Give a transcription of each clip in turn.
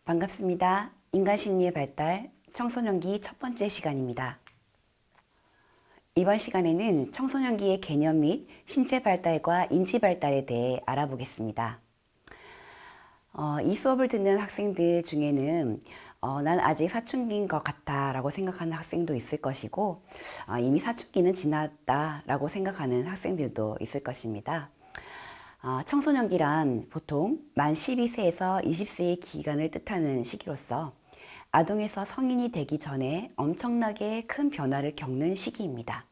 반갑습니다. 인간심리의 발달, 청소년기 첫 번째 시간입니다. 이번 시간에는 청소년기의 개념 및 신체 발달과 인지 발달에 대해 알아보겠습니다. 이 수업을 듣는 학생들 중에는 난 아직 사춘기인 것 같아 라고 생각하는 학생도 있을 것이고 이미 사춘기는 지났다 라고 생각하는 학생들도 있을 것입니다. 청소년기란 보통 만 12세에서 20세의 기간을 뜻하는 시기로서 아동에서 성인이 되기 전에 엄청나게 큰 변화를 겪는 시기입니다.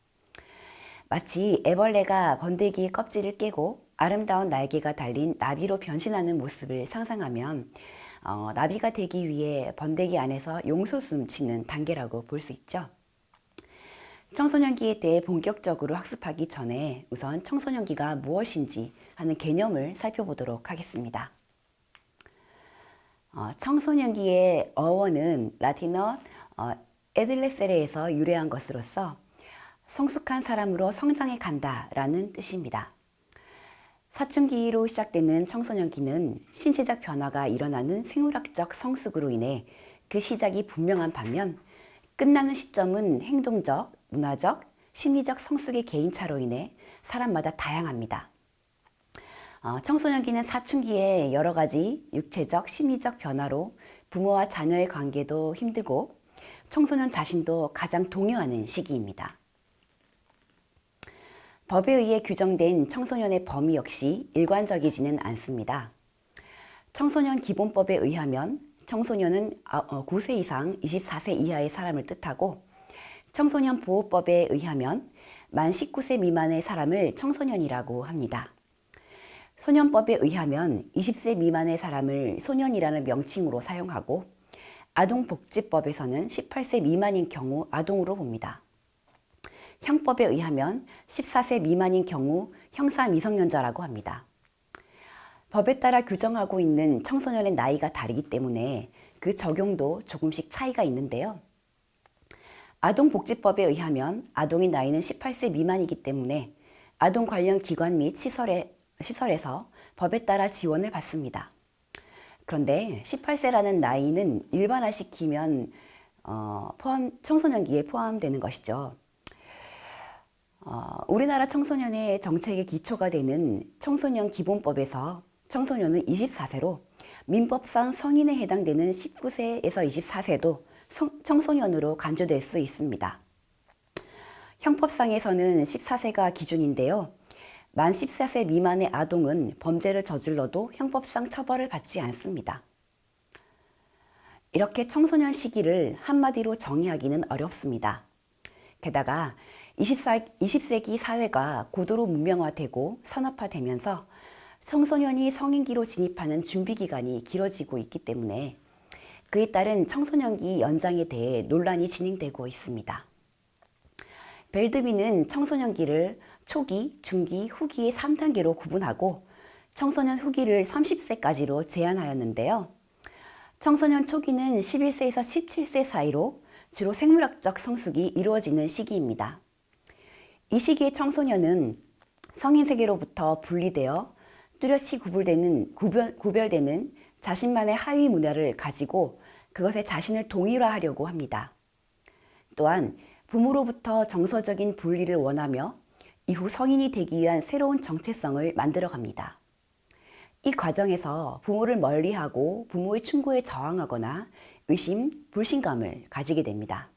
마치 애벌레가 번데기의 껍질을 깨고 아름다운 날개가 달린 나비로 변신하는 모습을 상상하면 나비가 되기 위해 번데기 안에서 용솟음 치는 단계라고 볼 수 있죠. 청소년기에 대해 본격적으로 학습하기 전에 우선 청소년기가 무엇인지 하는 개념을 살펴보도록 하겠습니다. 청소년기의 어원은 라틴어 에들레세레에서 유래한 것으로서 성숙한 사람으로 성장해 간다라는 뜻입니다. 사춘기로 시작되는 청소년기는 신체적 변화가 일어나는 생물학적 성숙으로 인해 그 시작이 분명한 반면 끝나는 시점은 행동적, 문화적, 심리적 성숙의 개인차로 인해 사람마다 다양합니다. 청소년기는 사춘기의 여러 가지 육체적, 심리적 변화로 부모와 자녀의 관계도 힘들고 청소년 자신도 가장 동요하는 시기입니다. 법에 의해 규정된 청소년의 범위 역시 일관적이지는 않습니다. 청소년 기본법에 의하면 청소년은 9세 이상 24세 이하의 사람을 뜻하고 청소년 보호법에 의하면 만 19세 미만의 사람을 청소년이라고 합니다. 소년법에 의하면 20세 미만의 사람을 소년이라는 명칭으로 사용하고 아동복지법에서는 18세 미만인 경우 아동으로 봅니다. 형법에 의하면 14세 미만인 경우 형사 미성년자라고 합니다. 법에 따라 규정하고 있는 청소년의 나이가 다르기 때문에 그 적용도 조금씩 차이가 있는데요. 아동복지법에 의하면 아동의 나이는 18세 미만이기 때문에 아동 관련 기관 및 시설에서 법에 따라 지원을 받습니다. 그런데 18세라는 나이는 일반화시키면 청소년기에 포함되는 것이죠. 우리나라 청소년의 정책의 기초가 되는 청소년 기본법에서 청소년은 24세로 민법상 성인에 해당되는 19세에서 24세도 청소년으로 간주될 수 있습니다. 형법상에서는 14세가 기준인데요. 만 14세 미만의 아동은 범죄를 저질러도 형법상 처벌을 받지 않습니다. 이렇게 청소년 시기를 한마디로 정의하기는 어렵습니다. 게다가 20세기 사회가 고도로 문명화되고 산업화되면서 청소년이 성인기로 진입하는 준비기간이 길어지고 있기 때문에 그에 따른 청소년기 연장에 대해 논란이 진행되고 있습니다. 벨드비는 청소년기를 초기, 중기, 후기의 3단계로 구분하고 청소년 후기를 30세까지로 제한하였는데요. 청소년 초기는 11세에서 17세 사이로 주로 생물학적 성숙이 이루어지는 시기입니다. 이 시기의 청소년은 성인 세계로부터 분리되어 뚜렷이 구별되는 자신만의 하위 문화를 가지고 그것에 자신을 동일화하려고 합니다. 또한 부모로부터 정서적인 분리를 원하며 이후 성인이 되기 위한 새로운 정체성을 만들어갑니다. 이 과정에서 부모를 멀리하고 부모의 충고에 저항하거나 의심, 불신감을 가지게 됩니다.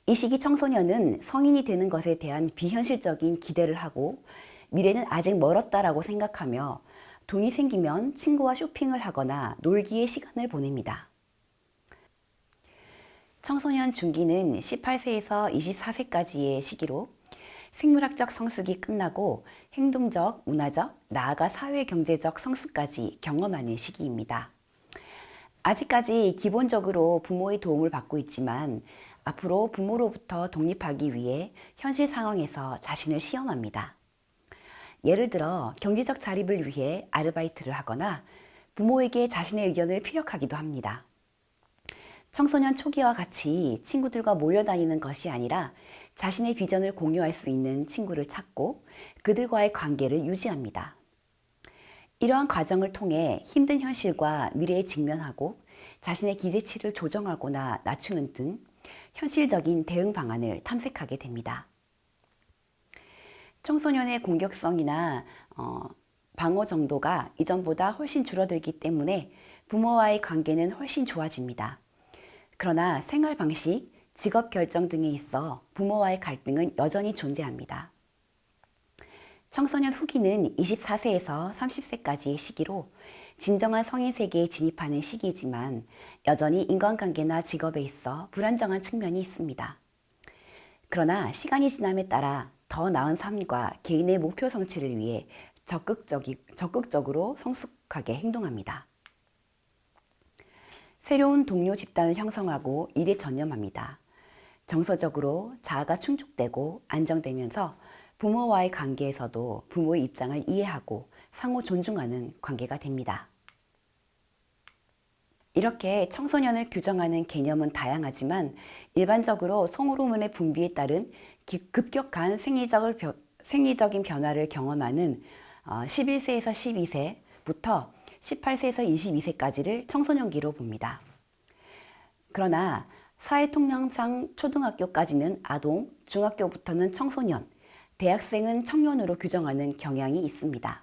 이 시기 청소년은 성인이 되는 것에 대한 비현실적인 기대를 하고 미래는 아직 멀었다라고 생각하며 돈이 생기면 친구와 쇼핑을 하거나 놀기의 시간을 보냅니다. 청소년 중기는 18세에서 24세까지의 시기로 생물학적 성숙이 끝나고 행동적, 문화적, 나아가 사회경제적 성숙까지 경험하는 시기입니다. 아직까지 기본적으로 부모의 도움을 받고 있지만 앞으로 부모로부터 독립하기 위해 현실 상황에서 자신을 시험합니다. 예를 들어 경제적 자립을 위해 아르바이트를 하거나 부모에게 자신의 의견을 피력하기도 합니다. 청소년 초기와 같이 친구들과 몰려다니는 것이 아니라 자신의 비전을 공유할 수 있는 친구를 찾고 그들과의 관계를 유지합니다. 이러한 과정을 통해 힘든 현실과 미래에 직면하고 자신의 기대치를 조정하거나 낮추는 등 현실적인 대응 방안을 탐색하게 됩니다. 청소년의 공격성이나 방어 정도가 이전보다 훨씬 줄어들기 때문에 부모와의 관계는 훨씬 좋아집니다. 그러나 생활 방식, 직업 결정 등에 있어 부모와의 갈등은 여전히 존재합니다. 청소년 후기는 24세에서 30세까지의 시기로 진정한 성인 세계에 진입하는 시기이지만 여전히 인간관계나 직업에 있어 불안정한 측면이 있습니다. 그러나 시간이 지남에 따라 더 나은 삶과 개인의 목표 성취를 위해 적극적으로 성숙하게 행동합니다. 새로운 동료 집단을 형성하고 일에 전념합니다. 정서적으로 자아가 충족되고 안정되면서 부모와의 관계에서도 부모의 입장을 이해하고 상호 존중하는 관계가 됩니다. 이렇게 청소년을 규정하는 개념은 다양하지만 일반적으로 성호르몬의 분비에 따른 급격한 생리적인 변화를 경험하는 11세에서 12세부터 18세에서 22세까지를 청소년기로 봅니다. 그러나 사회통념상 초등학교까지는 아동, 중학교부터는 청소년, 대학생은 청년으로 규정하는 경향이 있습니다.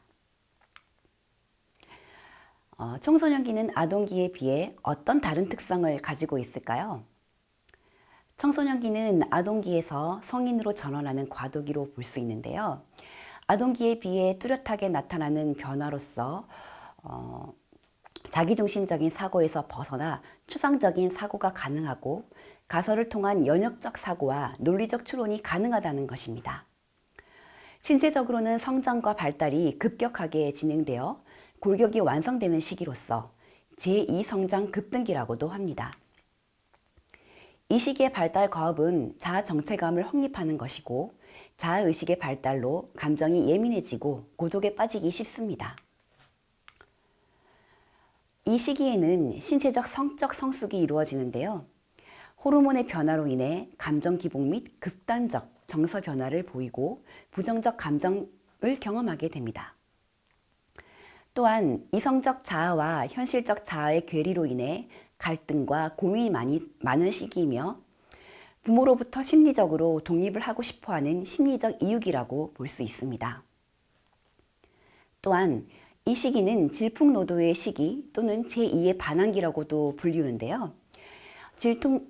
청소년기는 아동기에 비해 어떤 다른 특성을 가지고 있을까요? 청소년기는 아동기에서 성인으로 전환하는 과도기로 볼 수 있는데요. 아동기에 비해 뚜렷하게 나타나는 변화로서 자기중심적인 사고에서 벗어나 추상적인 사고가 가능하고 가설을 통한 연역적 사고와 논리적 추론이 가능하다는 것입니다. 신체적으로는 성장과 발달이 급격하게 진행되어 골격이 완성되는 시기로서 제2성장 급등기라고도 합니다. 이 시기의 발달 과업은 자아 정체감을 확립하는 것이고 자아의식의 발달로 감정이 예민해지고 고독에 빠지기 쉽습니다. 이 시기에는 신체적 성적 성숙이 이루어지는데요. 호르몬의 변화로 인해 감정 기복 및 극단적 정서 변화를 보이고 부정적 감정을 경험하게 됩니다. 또한 이성적 자아와 현실적 자아의 괴리로 인해 갈등과 고민이 많은 시기이며 부모로부터 심리적으로 독립을 하고 싶어하는 심리적 이육이라고 볼 수 있습니다. 또한 이 시기는 질풍노도의 시기 또는 제2의 반항기라고도 불리우는데요.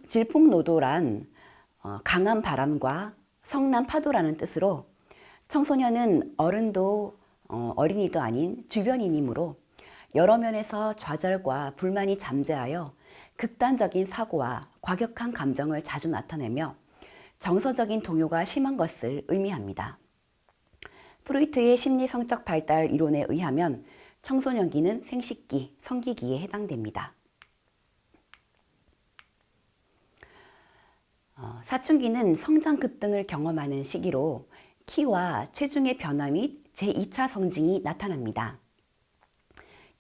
질풍노도란 강한 바람과 성난 파도라는 뜻으로 청소년은 어른도 어린이도 아닌 주변인이므로 여러 면에서 좌절과 불만이 잠재하여 극단적인 사고와 과격한 감정을 자주 나타내며 정서적인 동요가 심한 것을 의미합니다. 프로이트의 심리성적 발달 이론에 의하면 청소년기는 생식기, 성기기에 해당됩니다. 사춘기는 성장 급등을 경험하는 시기로 키와 체중의 변화 및 제2차 성징이 나타납니다.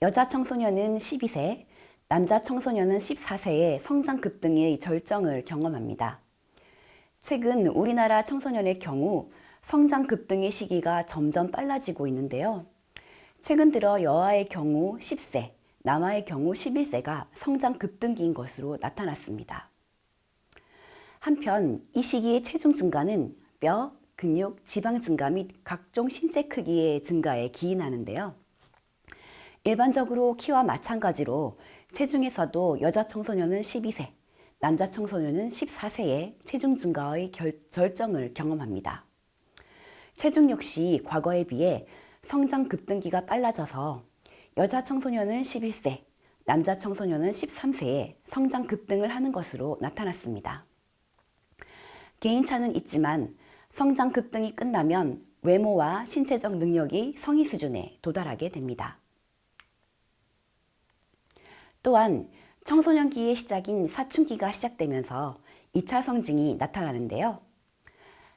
여자 청소년은 12세, 남자 청소년은 14세에 성장 급등의 절정을 경험합니다. 최근 우리나라 청소년의 경우 성장 급등의 시기가 점점 빨라지고 있는데요. 최근 들어 여아의 경우 10세, 남아의 경우 11세가 성장 급등기인 것으로 나타났습니다. 한편 이 시기의 체중 증가는 뼈, 근육, 지방 증가 및 각종 신체 크기의 증가에 기인하는데요. 일반적으로 키와 마찬가지로 체중에서도 여자 청소년은 12세, 남자 청소년은 14세에 체중 증가의 절정을 경험합니다. 체중 역시 과거에 비해 성장 급등기가 빨라져서 여자 청소년은 11세, 남자 청소년은 13세에 성장 급등을 하는 것으로 나타났습니다. 개인차는 있지만 성장 급등이 끝나면 외모와 신체적 능력이 성인 수준에 도달하게 됩니다. 또한 청소년기의 시작인 사춘기가 시작되면서 2차 성징이 나타나는데요.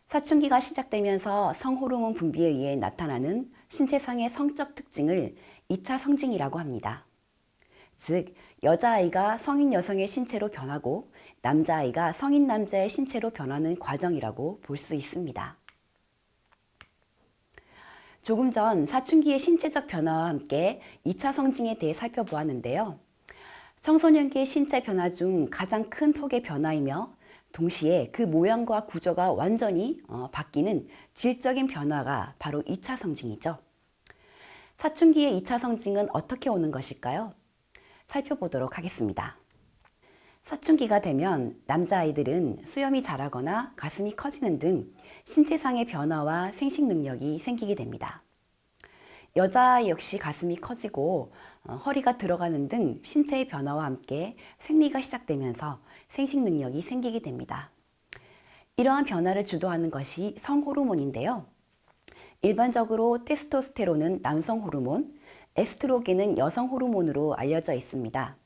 사춘기가 시작되면서 성호르몬 분비에 의해 나타나는 신체상의 성적 특징을 2차 성징이라고 합니다. 즉, 여자아이가 성인 여성의 신체로 변하고 남자아이가 성인 남자의 신체로 변하는 과정이라고 볼 수 있습니다. 조금 전 사춘기의 신체적 변화와 함께 2차 성징에 대해 살펴보았는데요. 청소년기의 신체 변화 중 가장 큰 폭의 변화이며 동시에 그 모양과 구조가 완전히 바뀌는 질적인 변화가 바로 2차 성징이죠. 사춘기의 2차 성징은 어떻게 오는 것일까요? 살펴보도록 하겠습니다. 사춘기가 되면 남자아이들은 수염이 자라거나 가슴이 커지는 등 신체상의 변화와 생식 능력이 생기게 됩니다. 여자아이 역시 가슴이 커지고 허리가 들어가는 등 신체의 변화와 함께 생리가 시작되면서 생식 능력이 생기게 됩니다. 이러한 변화를 주도하는 것이 성호르몬인데요. 일반적으로 테스토스테론은 남성 호르몬, 에스트로겐은 여성 호르몬으로 알려져 있습니다.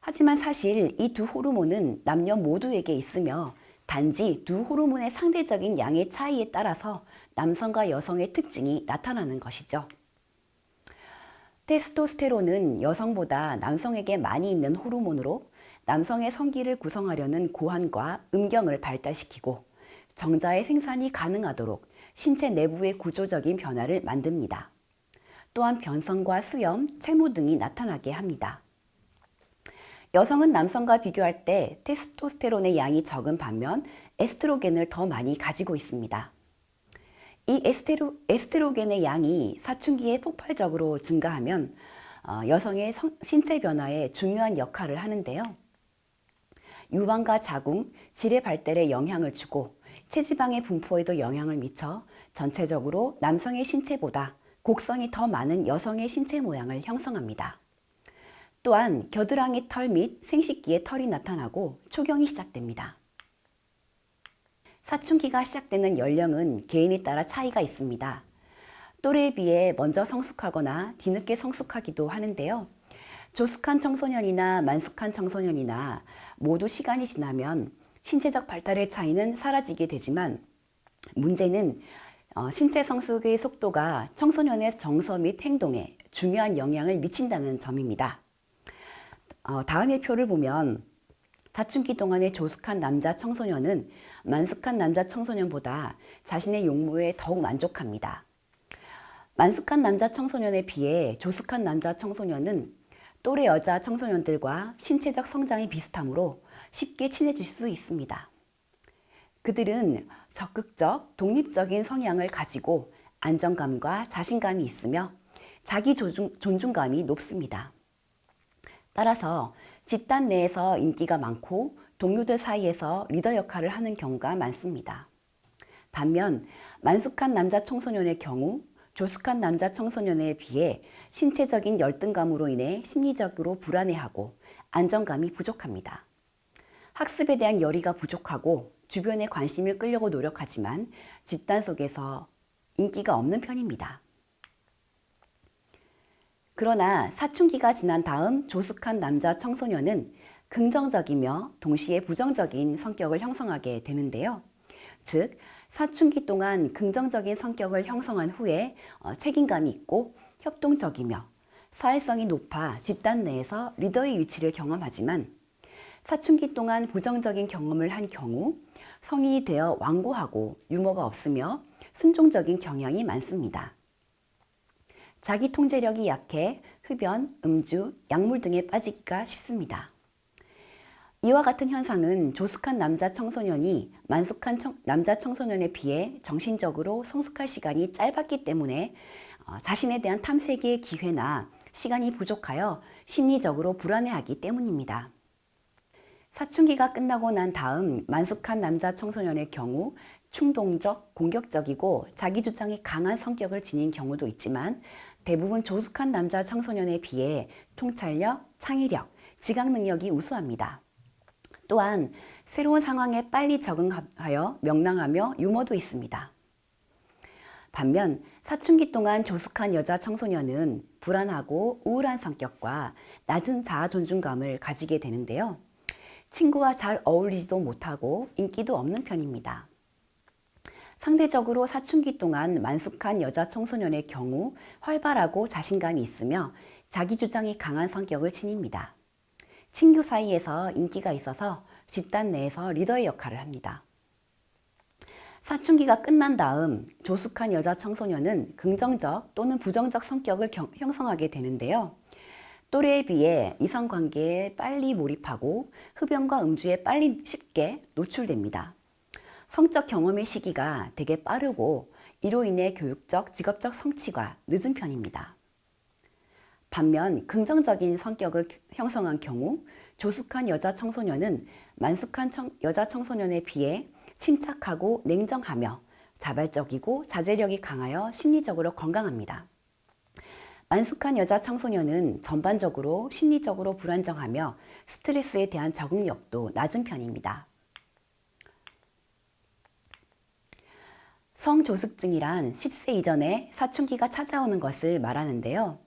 하지만 사실 이 두 호르몬은 남녀 모두에게 있으며 단지 두 호르몬의 상대적인 양의 차이에 따라서 남성과 여성의 특징이 나타나는 것이죠. 테스토스테론은 여성보다 남성에게 많이 있는 호르몬으로 남성의 성기를 구성하려는 고환과 음경을 발달시키고 정자의 생산이 가능하도록 신체 내부의 구조적인 변화를 만듭니다. 또한 변성과 수염, 채모 등이 나타나게 합니다. 여성은 남성과 비교할 때 테스토스테론의 양이 적은 반면 에스트로겐을 더 많이 가지고 있습니다. 이 에스트로겐의 양이 사춘기에 폭발적으로 증가하면 여성의 신체 변화에 중요한 역할을 하는데요. 유방과 자궁, 질의 발달에 영향을 주고 체지방의 분포에도 영향을 미쳐 전체적으로 남성의 신체보다 곡선이 더 많은 여성의 신체 모양을 형성합니다. 또한 겨드랑이 털 및 생식기에 털이 나타나고 초경이 시작됩니다. 사춘기가 시작되는 연령은 개인에 따라 차이가 있습니다. 또래에 비해 먼저 성숙하거나 뒤늦게 성숙하기도 하는데요. 조숙한 청소년이나 만숙한 청소년이나 모두 시간이 지나면 신체적 발달의 차이는 사라지게 되지만 문제는 신체 성숙의 속도가 청소년의 정서 및 행동에 중요한 영향을 미친다는 점입니다. 다음의 표를 보면 사춘기 동안의 조숙한 남자 청소년은 만숙한 남자 청소년보다 자신의 용모에 더욱 만족합니다. 만숙한 남자 청소년에 비해 조숙한 남자 청소년은 또래 여자 청소년들과 신체적 성장이 비슷하므로 쉽게 친해질 수 있습니다. 그들은 적극적, 독립적인 성향을 가지고 안정감과 자신감이 있으며 자기 존중감이 높습니다. 따라서 집단 내에서 인기가 많고 동료들 사이에서 리더 역할을 하는 경우가 많습니다. 반면 만숙한 남자 청소년의 경우 조숙한 남자 청소년에 비해 신체적인 열등감으로 인해 심리적으로 불안해하고 안정감이 부족합니다. 학습에 대한 열의가 부족하고 주변의 관심을 끌려고 노력하지만 집단 속에서 인기가 없는 편입니다. 그러나 사춘기가 지난 다음 조숙한 남자 청소년은 긍정적이며 동시에 부정적인 성격을 형성하게 되는데요. 즉, 사춘기 동안 긍정적인 성격을 형성한 후에 책임감이 있고 협동적이며 사회성이 높아 집단 내에서 리더의 위치를 경험하지만 사춘기 동안 부정적인 경험을 한 경우 성인이 되어 완고하고 유머가 없으며 순종적인 경향이 많습니다. 자기 통제력이 약해 흡연, 음주, 약물 등에 빠지기가 쉽습니다. 이와 같은 현상은 조숙한 남자 청소년이 만숙한 남자 청소년에 비해 정신적으로 성숙할 시간이 짧았기 때문에 자신에 대한 탐색의 기회나 시간이 부족하여 심리적으로 불안해하기 때문입니다. 사춘기가 끝나고 난 다음 만숙한 남자 청소년의 경우 충동적, 공격적이고 자기 주장이 강한 성격을 지닌 경우도 있지만 대부분 조숙한 남자 청소년에 비해 통찰력, 창의력, 지각 능력이 우수합니다. 또한 새로운 상황에 빨리 적응하여 명랑하며 유머도 있습니다. 반면 사춘기 동안 조숙한 여자 청소년은 불안하고 우울한 성격과 낮은 자아 존중감을 가지게 되는데요. 친구와 잘 어울리지도 못하고 인기도 없는 편입니다. 상대적으로 사춘기 동안 만숙한 여자 청소년의 경우 활발하고 자신감이 있으며 자기 주장이 강한 성격을 지닙니다. 친구 사이에서 인기가 있어서 집단 내에서 리더의 역할을 합니다. 사춘기가 끝난 다음 조숙한 여자 청소년은 긍정적 또는 부정적 성격을 형성하게 되는데요. 또래에 비해 이성관계에 빨리 몰입하고 흡연과 음주에 빨리 쉽게 노출됩니다. 성적 경험의 시기가 되게 빠르고 이로 인해 교육적, 직업적 성취가 늦은 편입니다. 반면 긍정적인 성격을 형성한 경우 조숙한 여자 청소년은 만숙한 여자 청소년에 비해 침착하고 냉정하며 자발적이고 자제력이 강하여 심리적으로 건강합니다. 만숙한 여자 청소년은 전반적으로 심리적으로 불안정하며 스트레스에 대한 적응력도 낮은 편입니다. 성조숙증이란 10세 이전에 사춘기가 찾아오는 것을 말하는데요.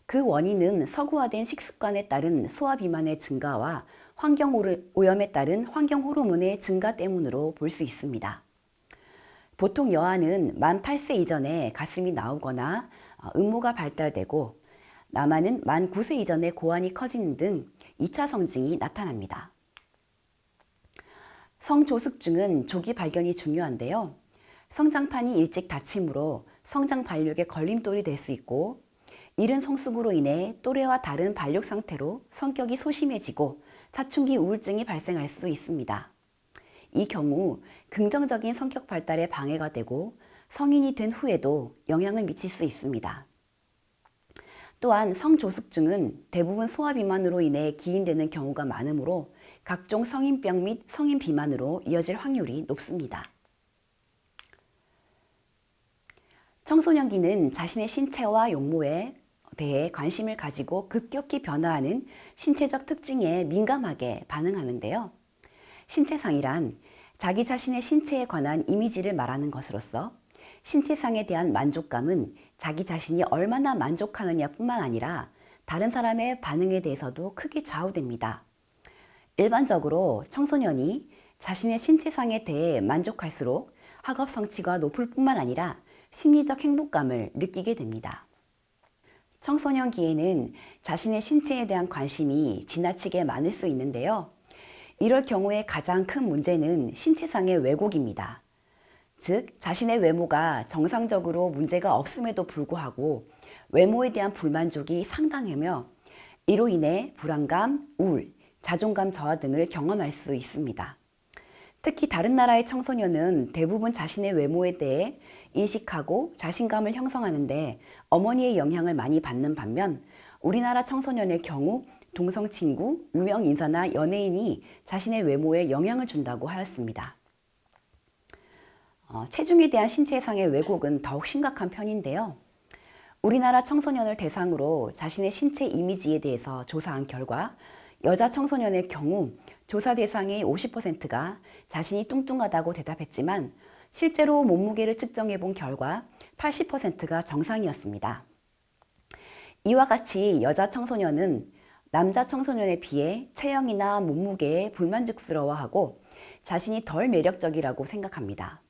그 원인은 서구화된 식습관에 따른 소화비만의 증가와 환경오염에 따른 환경호르몬의 증가 때문으로 볼 수 있습니다. 보통 여아는 만 8세 이전에 가슴이 나오거나 음모가 발달되고 남아는 만 9세 이전에 고환이 커지는 등 2차 성징이 나타납니다. 성조숙증은 조기 발견이 중요한데요. 성장판이 일찍 닫히므로 성장 발육에 걸림돌이 될 수 있고 이른 성숙으로 인해 또래와 다른 발육 상태로 성격이 소심해지고 사춘기 우울증이 발생할 수 있습니다. 이 경우 긍정적인 성격 발달에 방해가 되고 성인이 된 후에도 영향을 미칠 수 있습니다. 또한 성조숙증은 대부분 소화비만으로 인해 기인되는 경우가 많으므로 각종 성인병 및 성인비만으로 이어질 확률이 높습니다. 청소년기는 자신의 신체와 용모에 대해 관심을 가지고 급격히 변화하는 신체적 특징에 민감하게 반응하는데요. 신체상이란 자기 자신의 신체에 관한 이미지를 말하는 것으로서 신체상에 대한 만족감은 자기 자신이 얼마나 만족하느냐 뿐만 아니라 다른 사람의 반응에 대해서도 크게 좌우됩니다. 일반적으로 청소년이 자신의 신체상에 대해 만족할수록 학업 성취가 높을 뿐만 아니라 심리적 행복감을 느끼게 됩니다. 청소년기에는 자신의 신체에 대한 관심이 지나치게 많을 수 있는데요. 이럴 경우에 가장 큰 문제는 신체상의 왜곡입니다. 즉, 자신의 외모가 정상적으로 문제가 없음에도 불구하고 외모에 대한 불만족이 상당하며 이로 인해 불안감, 우울, 자존감 저하 등을 경험할 수 있습니다. 특히 다른 나라의 청소년은 대부분 자신의 외모에 대해 인식하고 자신감을 형성하는데 어머니의 영향을 많이 받는 반면 우리나라 청소년의 경우 동성 친구, 유명 인사나 연예인이 자신의 외모에 영향을 준다고 하였습니다. 체중에 대한 신체상의 왜곡은 더욱 심각한 편인데요. 우리나라 청소년을 대상으로 자신의 신체 이미지에 대해서 조사한 결과 여자 청소년의 경우 조사 대상의 50%가 자신이 뚱뚱하다고 대답했지만 실제로 몸무게를 측정해 본 결과 80%가 정상이었습니다. 이와 같이 여자 청소년은 남자 청소년에 비해 체형이나 몸무게에 불만족스러워하고 자신이 덜 매력적이라고 생각합니다.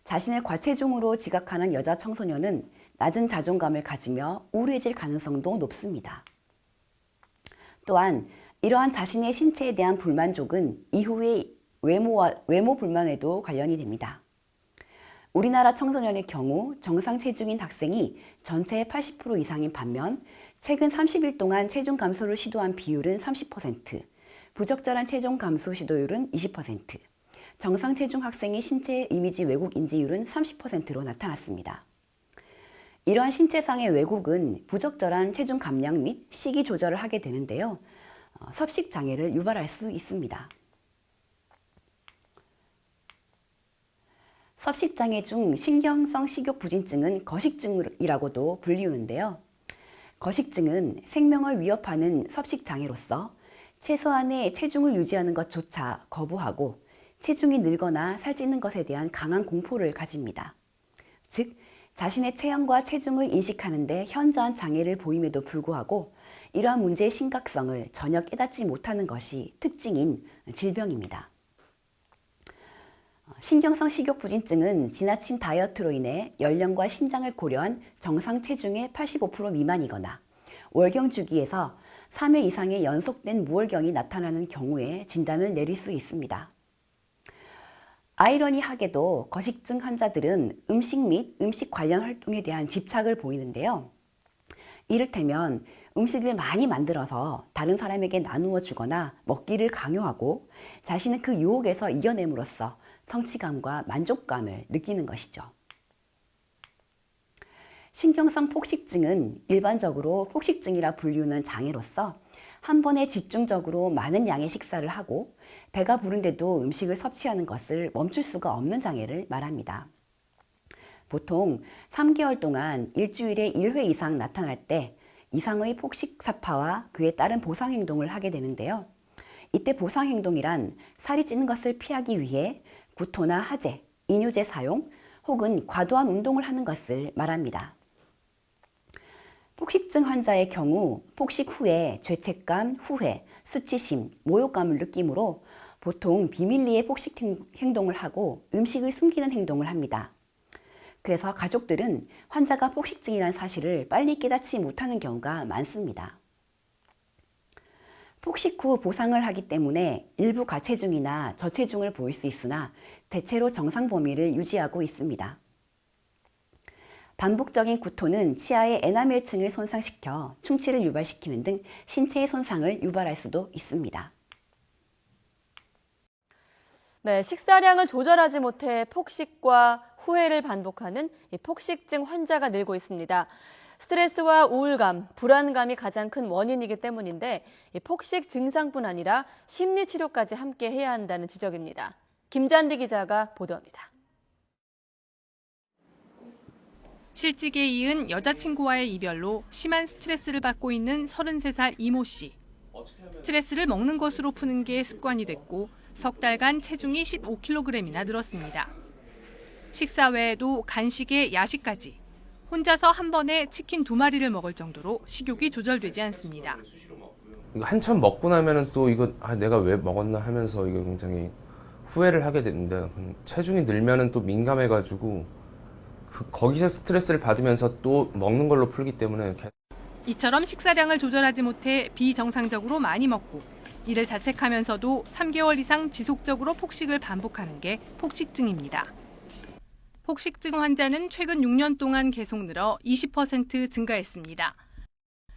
자신을 과체중으로 지각하는 여자 청소년은 낮은 자존감을 가지며 우울해질 가능성도 높습니다. 또한 이러한 자신의 신체에 대한 불만족은 이후의 외모 불만에도 관련이 됩니다. 우리나라 청소년의 경우 정상 체중인 학생이 전체의 80% 이상인 반면 최근 30일 동안 체중 감소를 시도한 비율은 30%, 부적절한 체중 감소 시도율은 20%, 정상 체중 학생의 신체 이미지 왜곡 인지율은 30%로 나타났습니다. 이러한 신체상의 왜곡은 부적절한 체중 감량 및 식이 조절을 하게 되는데요. 섭식 장애를 유발할 수 있습니다. 섭식 장애 중 신경성 식욕 부진증은 거식증이라고도 불리우는데요. 거식증은 생명을 위협하는 섭식 장애로서 최소한의 체중을 유지하는 것조차 거부하고 체중이 늘거나 살찌는 것에 대한 강한 공포를 가집니다. 즉, 자신의 체형과 체중을 인식하는 데 현저한 장애를 보임에도 불구하고 이러한 문제의 심각성을 전혀 깨닫지 못하는 것이 특징인 질병입니다. 신경성 식욕부진증은 지나친 다이어트로 인해 연령과 신장을 고려한 정상 체중의 85% 미만이거나 월경 주기에서 3회 이상의 연속된 무월경이 나타나는 경우에 진단을 내릴 수 있습니다. 아이러니하게도 거식증 환자들은 음식 및 음식 관련 활동에 대한 집착을 보이는데요. 이를테면 음식을 많이 만들어서 다른 사람에게 나누어 주거나 먹기를 강요하고 자신은 그 유혹에서 이겨냄으로써 성취감과 만족감을 느끼는 것이죠. 신경성 폭식증은 일반적으로 폭식증이라 불리우는 장애로서 한 번에 집중적으로 많은 양의 식사를 하고 배가 부른데도 음식을 섭취하는 것을 멈출 수가 없는 장애를 말합니다. 보통 3개월 동안 일주일에 1회 이상 나타날 때 이상의 폭식 사파와 그에 따른 보상 행동을 하게 되는데요. 이때 보상 행동이란 살이 찌는 것을 피하기 위해 구토나 하제, 이뇨제 사용 혹은 과도한 운동을 하는 것을 말합니다. 폭식증 환자의 경우 폭식 후에 죄책감, 후회, 수치심, 모욕감을 느끼므로 보통 비밀리에 폭식 행동을 하고 음식을 숨기는 행동을 합니다. 그래서 가족들은 환자가 폭식증이라는 사실을 빨리 깨닫지 못하는 경우가 많습니다. 폭식 후 보상을 하기 때문에 일부 과체중이나 저체중을 보일 수 있으나 대체로 정상 범위를 유지하고 있습니다. 반복적인 구토는 치아의 에나멜층을 손상시켜 충치를 유발시키는 등 신체의 손상을 유발할 수도 있습니다. 네, 식사량을 조절하지 못해 폭식과 후회를 반복하는 이 폭식증 환자가 늘고 있습니다. 스트레스와 우울감, 불안감이 가장 큰 원인이기 때문인데 이 폭식 증상뿐 아니라 심리 치료까지 함께 해야 한다는 지적입니다. 김잔디 기자가 보도합니다. 실직에 이은 여자친구와의 이별로 심한 스트레스를 받고 있는 33살 이모 씨. 스트레스를 먹는 것으로 푸는 게 습관이 됐고 석 달간 체중이 15kg이나 늘었습니다. 식사 외에도 간식에 야식까지 혼자서 한 번에 치킨 2마리를 먹을 정도로 식욕이 조절되지 않습니다. 이거 한참 먹고 나면은 또 이거 내가 왜 먹었나 하면서 이거 굉장히 후회를 하게 되는데 체중이 늘면은 또 민감해가지고 거기서 스트레스를 받으면서 또 먹는 걸로 풀기 때문에 이처럼 식사량을 조절하지 못해 비정상적으로 많이 먹고 이를 자책하면서도 3개월 이상 지속적으로 폭식을 반복하는 게 폭식증입니다. 폭식증 환자는 최근 6년 동안 계속 늘어 20% 증가했습니다.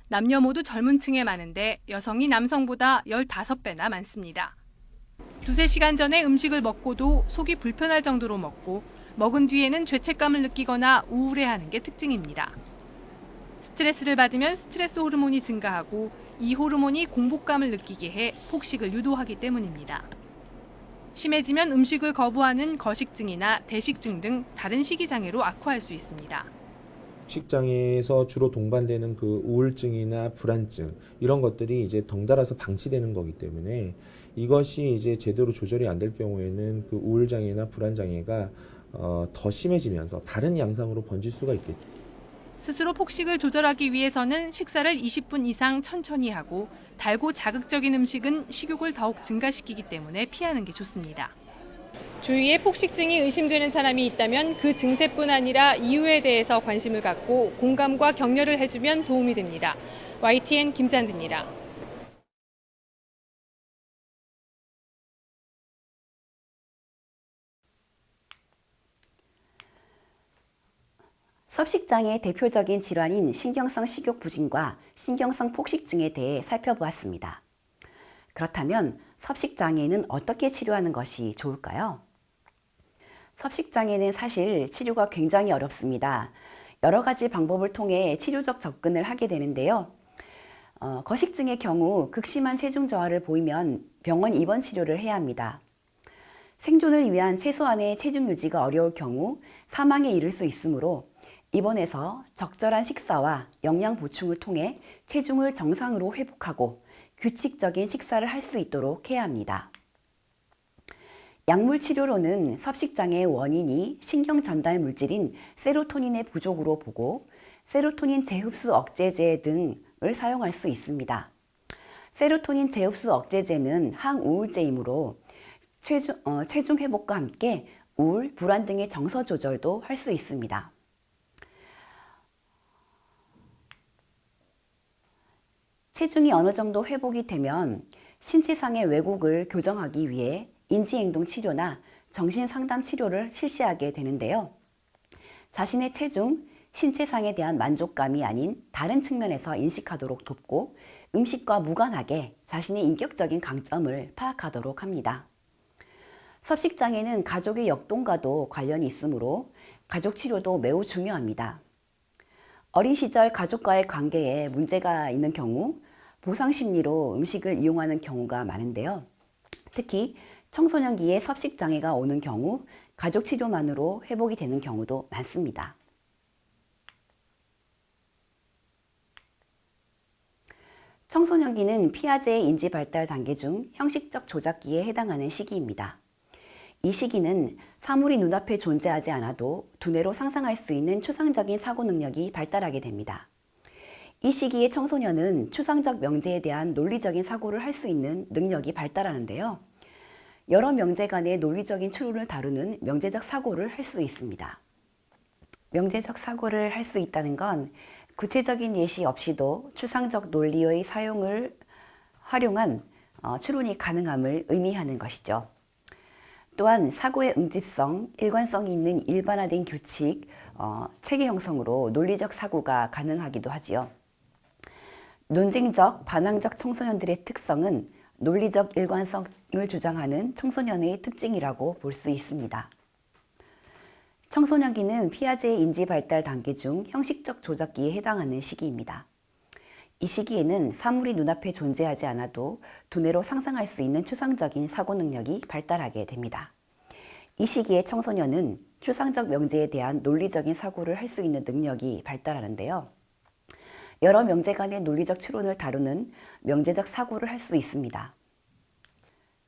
남녀 모두 젊은 층에 많은데 여성이 남성보다 15배나 많습니다. 2-3시간 전에 음식을 먹고도 속이 불편할 정도로 먹고 먹은 뒤에는 죄책감을 느끼거나 우울해하는 게 특징입니다. 스트레스를 받으면 스트레스 호르몬이 증가하고 이 호르몬이 공복감을 느끼게 해 폭식을 유도하기 때문입니다. 심해지면 음식을 거부하는 거식증이나 대식증 등 다른 식이장애로 악화할 수 있습니다. 식장애에서 주로 동반되는 그 우울증이나 불안증 이런 것들이 이제 덩달아서 방치되는 거기 때문에 이것이 이제 제대로 조절이 안 될 경우에는 그 우울장애나 불안장애가 더 심해지면서 다른 양상으로 번질 수가 있겠죠. 스스로 폭식을 조절하기 위해서는 식사를 20분 이상 천천히 하고 달고 자극적인 음식은 식욕을 더욱 증가시키기 때문에 피하는 게 좋습니다. 주위에 폭식증이 의심되는 사람이 있다면 그 증세뿐 아니라 이유에 대해서 관심을 갖고 공감과 격려를 해주면 도움이 됩니다. YTN 김잔디입니다. 섭식장애의 대표적인 질환인 신경성 식욕부진과 신경성 폭식증에 대해 살펴보았습니다. 그렇다면 섭식장애는 어떻게 치료하는 것이 좋을까요? 섭식장애는 사실 치료가 굉장히 어렵습니다. 여러 가지 방법을 통해 치료적 접근을 하게 되는데요. 거식증의 경우 극심한 체중 저하를 보이면 병원 입원 치료를 해야 합니다. 생존을 위한 최소한의 체중 유지가 어려울 경우 사망에 이를 수 있으므로 입원해서 적절한 식사와 영양 보충을 통해 체중을 정상으로 회복하고 규칙적인 식사를 할 수 있도록 해야 합니다. 약물 치료로는 섭식장애의 원인이 신경 전달 물질인 세로토닌의 부족으로 보고 세로토닌 재흡수 억제제 등을 사용할 수 있습니다. 세로토닌 재흡수 억제제는 항우울제이므로 체중 회복과 함께 우울, 불안 등의 정서 조절도 할 수 있습니다. 체중이 어느 정도 회복이 되면 신체상의 왜곡을 교정하기 위해 인지행동 치료나 정신상담 치료를 실시하게 되는데요. 자신의 체중, 신체상에 대한 만족감이 아닌 다른 측면에서 인식하도록 돕고 음식과 무관하게 자신의 인격적인 강점을 파악하도록 합니다. 섭식장애는 가족의 역동과도 관련이 있으므로 가족 치료도 매우 중요합니다. 어린 시절 가족과의 관계에 문제가 있는 경우 보상 심리로 음식을 이용하는 경우가 많은데요. 특히 청소년기에 섭식장애가 오는 경우 가족 치료만으로 회복이 되는 경우도 많습니다. 청소년기는 피아제의 인지 발달 단계 중 형식적 조작기에 해당하는 시기입니다. 이 시기는 사물이 눈앞에 존재하지 않아도 두뇌로 상상할 수 있는 추상적인 사고 능력이 발달하게 됩니다. 이 시기의 청소년은 추상적 명제에 대한 논리적인 사고를 할 수 있는 능력이 발달하는데요. 여러 명제 간의 논리적인 추론을 다루는 명제적 사고를 할 수 있습니다. 명제적 사고를 할 수 있다는 건 구체적인 예시 없이도 추상적 논리의 사용을 활용한 추론이 가능함을 의미하는 것이죠. 또한 사고의 응집성, 일관성이 있는 일반화된 규칙, 체계 형성으로 논리적 사고가 가능하기도 하지요. 논쟁적, 반항적 청소년들의 특성은 논리적 일관성을 주장하는 청소년의 특징이라고 볼 수 있습니다. 청소년기는 피아제의 인지 발달 단계 중 형식적 조작기에 해당하는 시기입니다. 이 시기에는 사물이 눈앞에 존재하지 않아도 두뇌로 상상할 수 있는 추상적인 사고 능력이 발달하게 됩니다. 이 시기에 청소년은 추상적 명제에 대한 논리적인 사고를 할 수 있는 능력이 발달하는데요. 여러 명제 간의 논리적 추론을 다루는 명제적 사고를 할 수 있습니다.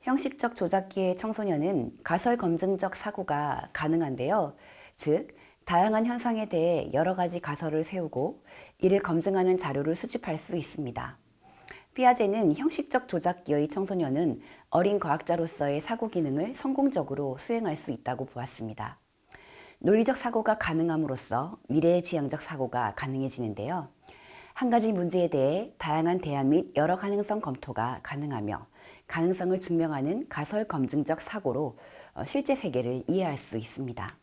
형식적 조작기의 청소년은 가설 검증적 사고가 가능한데요. 즉, 다양한 현상에 대해 여러 가지 가설을 세우고 이를 검증하는 자료를 수집할 수 있습니다. 피아제는 형식적 조작기의 청소년은 어린 과학자로서의 사고 기능을 성공적으로 수행할 수 있다고 보았습니다. 논리적 사고가 가능함으로써 미래지향적 사고가 가능해지는데요. 한 가지 문제에 대해 다양한 대안 및 여러 가능성 검토가 가능하며 가능성을 증명하는 가설 검증적 사고로 실제 세계를 이해할 수 있습니다.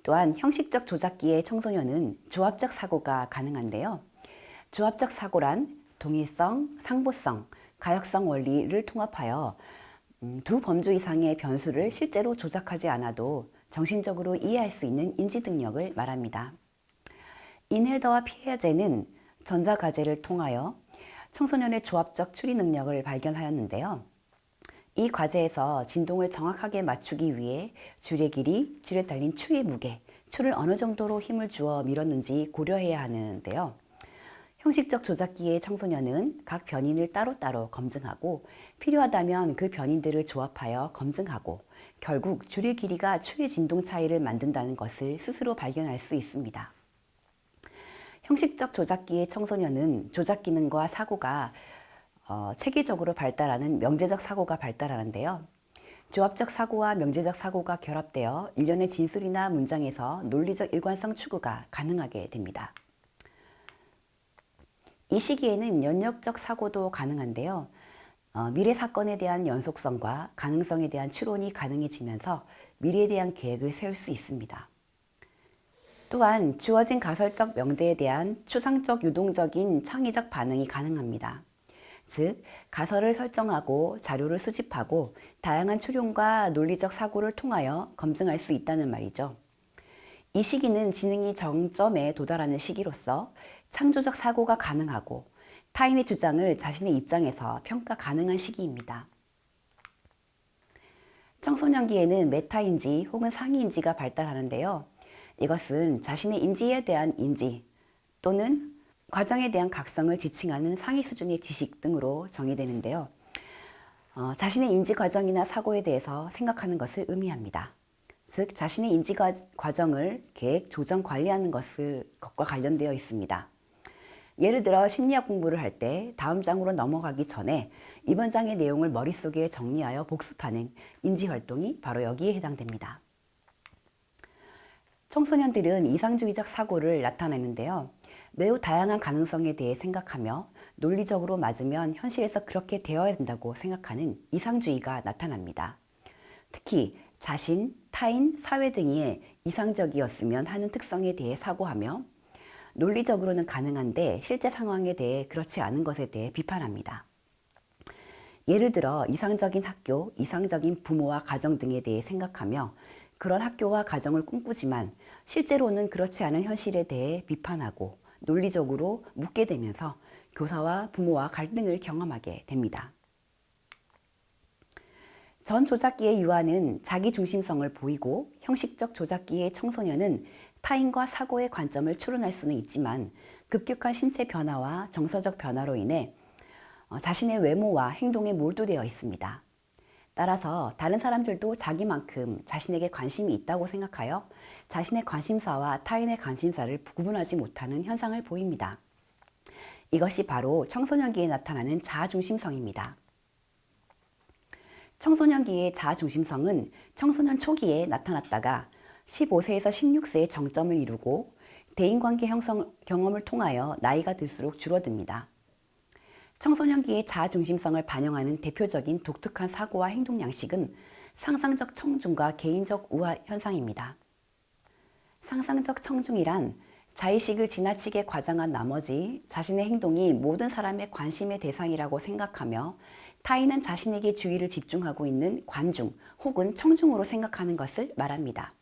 또한 형식적 조작기의 청소년은 조합적 사고가 가능한데요. 조합적 사고란 동일성, 상보성, 가역성 원리를 통합하여 두 범주 이상의 변수를 실제로 조작하지 않아도 정신적으로 이해할 수 있는 인지 능력을 말합니다. 인헬더와 피아제는 전자과제를 통하여 청소년의 조합적 추리 능력을 발견하였는데요. 이 과제에서 진동을 정확하게 맞추기 위해 줄의 길이, 줄에 달린 추의 무게, 추를 어느 정도로 힘을 주어 밀었는지 고려해야 하는데요. 형식적 조작기의 청소년은 각 변인을 따로따로 검증하고 필요하다면 그 변인들을 조합하여 검증하고 결국 줄의 길이가 추의 진동 차이를 만든다는 것을 스스로 발견할 수 있습니다. 형식적 조작기의 청소년은 조작 기능과 사고가 체계적으로 발달하는 명제적 사고가 발달하는데요. 조합적 사고와 명제적 사고가 결합되어 일련의 진술이나 문장에서 논리적 일관성 추구가 가능하게 됩니다. 이 시기에는 연역적 사고도 가능한데요. 미래 사건에 대한 연속성과 가능성에 대한 추론이 가능해지면서 미래에 대한 계획을 세울 수 있습니다. 또한 주어진 가설적 명제에 대한 추상적 유동적인 창의적 반응이 가능합니다. 즉, 가설을 설정하고 자료를 수집하고 다양한 추론과 논리적 사고를 통하여 검증할 수 있다는 말이죠. 이 시기는 지능이 정점에 도달하는 시기로서 창조적 사고가 가능하고 타인의 주장을 자신의 입장에서 평가 가능한 시기입니다. 청소년기에는 메타인지 혹은 상위인지가 발달하는데요. 이것은 자신의 인지에 대한 인지 또는 과정에 대한 각성을 지칭하는 상위 수준의 지식 등으로 정의되는데요. 자신의 인지 과정이나 사고에 대해서 생각하는 것을 의미합니다. 즉, 자신의 인지 과정을 계획, 조정, 관리하는 것과 관련되어 있습니다. 예를 들어 심리학 공부를 할 때 다음 장으로 넘어가기 전에 이번 장의 내용을 머릿속에 정리하여 복습하는 인지활동이 바로 여기에 해당됩니다. 청소년들은 이상주의적 사고를 나타내는데요. 매우 다양한 가능성에 대해 생각하며 논리적으로 맞으면 현실에서 그렇게 되어야 된다고 생각하는 이상주의가 나타납니다. 특히 자신, 타인, 사회 등이 이상적이었으면 하는 특성에 대해 사고하며 논리적으로는 가능한데 실제 상황에 대해 그렇지 않은 것에 대해 비판합니다. 예를 들어 이상적인 학교, 이상적인 부모와 가정 등에 대해 생각하며 그런 학교와 가정을 꿈꾸지만 실제로는 그렇지 않은 현실에 대해 비판하고 논리적으로 묻게 되면서 교사와 부모와 갈등을 경험하게 됩니다. 전 조작기의 유아는 자기중심성을 보이고 형식적 조작기의 청소년은 타인과 사고의 관점을 추론할 수는 있지만 급격한 신체 변화와 정서적 변화로 인해 자신의 외모와 행동에 몰두되어 있습니다. 따라서 다른 사람들도 자기만큼 자신에게 관심이 있다고 생각하여 자신의 관심사와 타인의 관심사를 구분하지 못하는 현상을 보입니다. 이것이 바로 청소년기에 나타나는 자아중심성입니다. 청소년기의 자아중심성은 청소년 초기에 나타났다가 15세에서 16세에 정점을 이루고 대인관계 형성 경험을 통하여 나이가 들수록 줄어듭니다. 청소년기의 자아중심성을 반영하는 대표적인 독특한 사고와 행동 양식은 상상적 청중과 개인적 우화 현상입니다. 상상적 청중이란 자의식을 지나치게 과장한 나머지 자신의 행동이 모든 사람의 관심의 대상이라고 생각하며 타인은 자신에게 주의를 집중하고 있는 관중 혹은 청중으로 생각하는 것을 말합니다.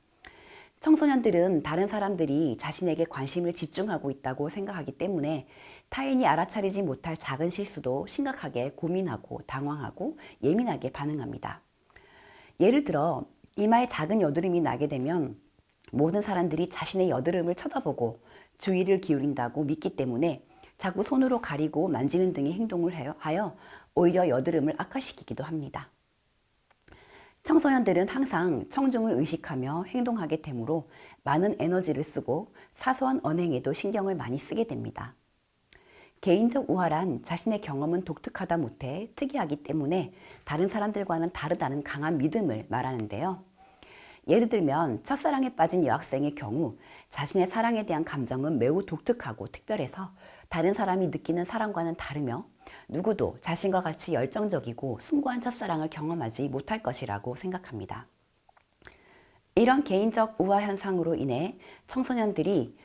청소년들은 다른 사람들이 자신에게 관심을 집중하고 있다고 생각하기 때문에 타인이 알아차리지 못할 작은 실수도 심각하게 고민하고 당황하고 예민하게 반응합니다. 예를 들어 이마에 작은 여드름이 나게 되면 모든 사람들이 자신의 여드름을 쳐다보고 주의를 기울인다고 믿기 때문에 자꾸 손으로 가리고 만지는 등의 행동을 하여 오히려 여드름을 악화시키기도 합니다. 청소년들은 항상 청중을 의식하며 행동하게 되므로 많은 에너지를 쓰고 사소한 언행에도 신경을 많이 쓰게 됩니다. 개인적 우화란 자신의 경험은 독특하다 못해 특이하기 때문에 다른 사람들과는 다르다는 강한 믿음을 말하는데요. 예를 들면 첫사랑에 빠진 여학생의 경우 자신의 사랑에 대한 감정은 매우 독특하고 특별해서 다른 사람이 느끼는 사랑과는 다르며 누구도 자신과 같이 열정적이고 숭고한 첫사랑을 경험하지 못할 것이라고 생각합니다. 이런 개인적 우화 현상으로 인해 청소년들이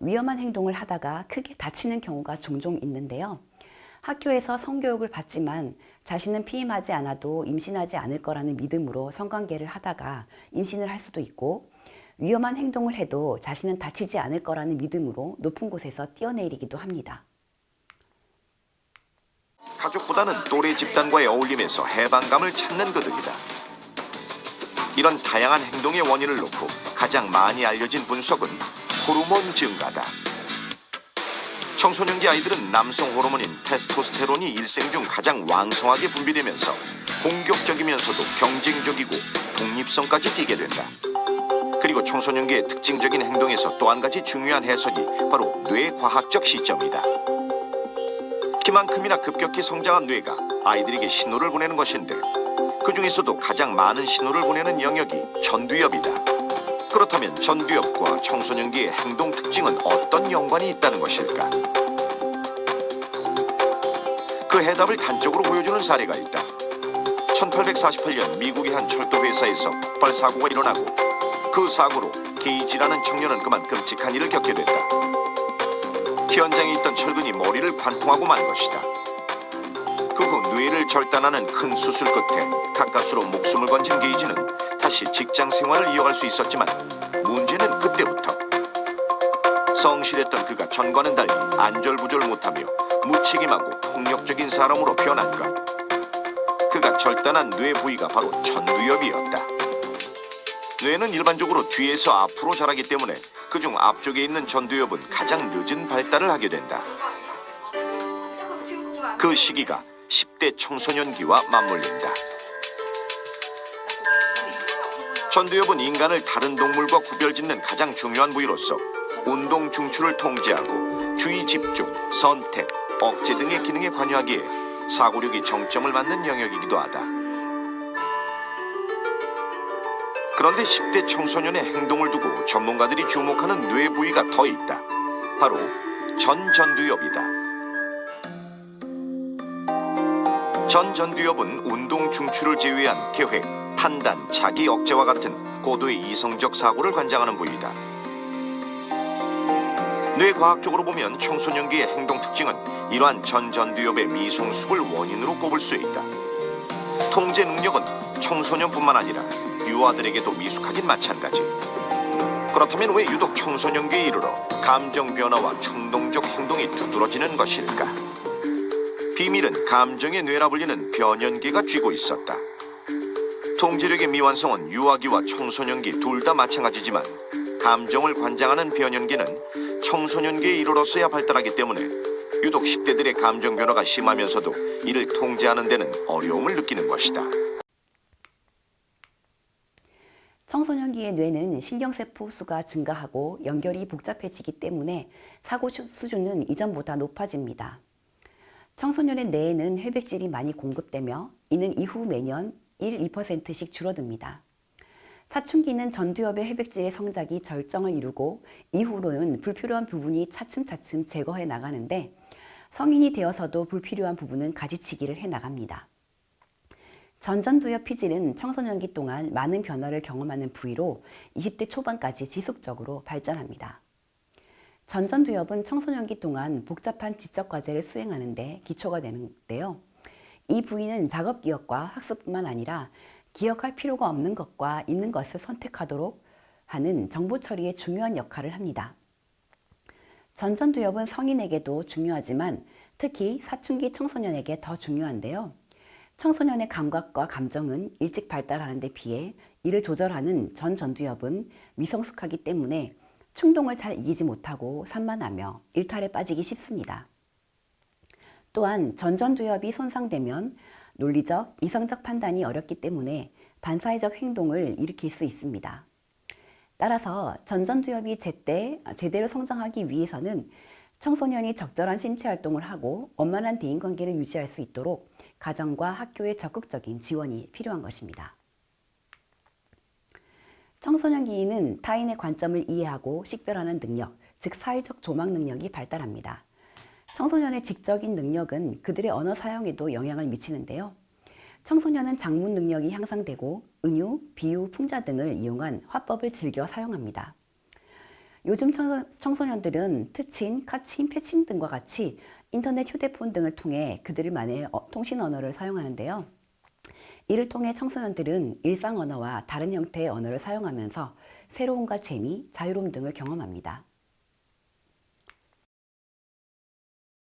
위험한 행동을 하다가 크게 다치는 경우가 종종 있는데요. 학교에서 성교육을 받지만 자신은 피임하지 않아도 임신하지 않을 거라는 믿음으로 성관계를 하다가 임신을 할 수도 있고 위험한 행동을 해도 자신은 다치지 않을 거라는 믿음으로 높은 곳에서 뛰어내리기도 합니다. 가족보다는 또래 집단과의 어울림에서 해방감을 찾는 그들이다. 이런 다양한 행동의 원인을 놓고 가장 많이 알려진 분석은 호르몬 증가다. 청소년기 아이들은 남성 호르몬인 테스토스테론이 일생 중 가장 왕성하게 분비되면서 공격적이면서도 경쟁적이고 독립성까지 띠게 된다. 그리고 청소년기의 특징적인 행동에서 또 한 가지 중요한 해석이 바로 뇌과학적 시점이다. 키만큼이나 급격히 성장한 뇌가 아이들에게 신호를 보내는 것인데 그 중에서도 가장 많은 신호를 보내는 영역이 전두엽이다. 그렇다면 전두엽과 청소년기의 행동 특징은 어떤 연관이 있다는 것일까? 그 해답을 단적으로 보여주는 사례가 있다. 1848년 미국의 한 철도 회사에서 폭발 사고가 일어나고 그 사고로 게이지라는 청년은 그만 끔찍한 일을 겪게 된다. 현장에 있던 철근이 머리를 관통하고 만 것이다. 그 후 뇌를 절단하는 큰 수술 끝에 가까스로 목숨을 건진 게이지는 다시 직장 생활을 이어갈 수 있었지만 문제는 그때부터 성실했던 그가 전과는 달리 안절부절 못하며 무책임하고 폭력적인 사람으로 변한 것. 그가 절단한 뇌 부위가 바로 전두엽이었다. 뇌는 일반적으로 뒤에서 앞으로 자라기 때문에 그중 앞쪽에 있는 전두엽은 가장 늦은 발달을 하게 된다. 그 시기가 10대 청소년기와 맞물린다. 전두엽은 인간을 다른 동물과 구별짓는 가장 중요한 부위로서 운동 중추를 통제하고 주의 집중, 선택, 억제 등의 기능에 관여하기에 사고력이 정점을 맞는 영역이기도 하다. 그런데 10대 청소년의 행동을 두고 전문가들이 주목하는 뇌 부위가 더 있다. 바로 전전두엽이다. 전전두엽은 운동 중추를 제외한 계획, 판단, 자기 억제와 같은 고도의 이성적 사고를 관장하는 부위다. 뇌과학적으로 보면 청소년기의 행동 특징은 이러한 전두엽의 미성숙을 원인으로 꼽을 수 있다. 통제 능력은 청소년뿐만 아니라 유아들에게도 미숙하긴 마찬가지. 그렇다면 왜 유독 청소년기에 이르러 감정 변화와 충동적 행동이 두드러지는 것일까? 비밀은 감정의 뇌라 불리는 변연기가 쥐고 있었다. 통제력의 미완성은 유아기와 청소년기 둘 다 마찬가지지만 감정을 관장하는 변연기는 청소년기에 이르러서야 발달하기 때문에 유독 10대들의 감정 변화가 심하면서도 이를 통제하는 데는 어려움을 느끼는 것이다. 청소년기의 뇌는 신경세포 수가 증가하고 연결이 복잡해지기 때문에 사고 수준은 이전보다 높아집니다. 청소년의 뇌에는 회백질이 많이 공급되며 이는 이후 매년 1-2%씩 줄어듭니다. 사춘기는 전두엽의 회백질의 성장이 절정을 이루고 이후로는 불필요한 부분이 차츰차츰 제거해 나가는데 성인이 되어서도 불필요한 부분은 가지치기를 해 나갑니다. 전두엽 피질은 청소년기 동안 많은 변화를 경험하는 부위로 20대 초반까지 지속적으로 발전합니다. 전두엽은 청소년기 동안 복잡한 지적 과제를 수행하는 데 기초가 되는데요. 이 부위는 작업 기억과 학습뿐만 아니라 기억할 필요가 없는 것과 있는 것을 선택하도록 하는 정보 처리에 중요한 역할을 합니다. 전두엽은 성인에게도 중요하지만 특히 사춘기 청소년에게 더 중요한데요. 청소년의 감각과 감정은 일찍 발달하는 데 비해 이를 조절하는 전두엽은 미성숙하기 때문에 충동을 잘 이기지 못하고 산만하며 일탈에 빠지기 쉽습니다. 또한 전두엽이 손상되면 논리적, 이성적 판단이 어렵기 때문에 반사회적 행동을 일으킬 수 있습니다. 따라서 전두엽이 제대로 성장하기 위해서는 청소년이 적절한 신체 활동을 하고 원만한 대인관계를 유지할 수 있도록 가정과 학교의 적극적인 지원이 필요한 것입니다. 청소년기에는 타인의 관점을 이해하고 식별하는 능력, 즉 사회적 조망 능력이 발달합니다. 청소년의 지적인 능력은 그들의 언어 사용에도 영향을 미치는데요. 청소년은 작문 능력이 향상되고 은유, 비유, 풍자 등을 이용한 화법을 즐겨 사용합니다. 요즘 청소년들은 트친, 카친, 패친 등과 같이 인터넷, 휴대폰 등을 통해 그들만의 통신 언어를 사용하는데요. 이를 통해 청소년들은 일상 언어와 다른 형태의 언어를 사용하면서 새로움과 재미, 자유로움 등을 경험합니다.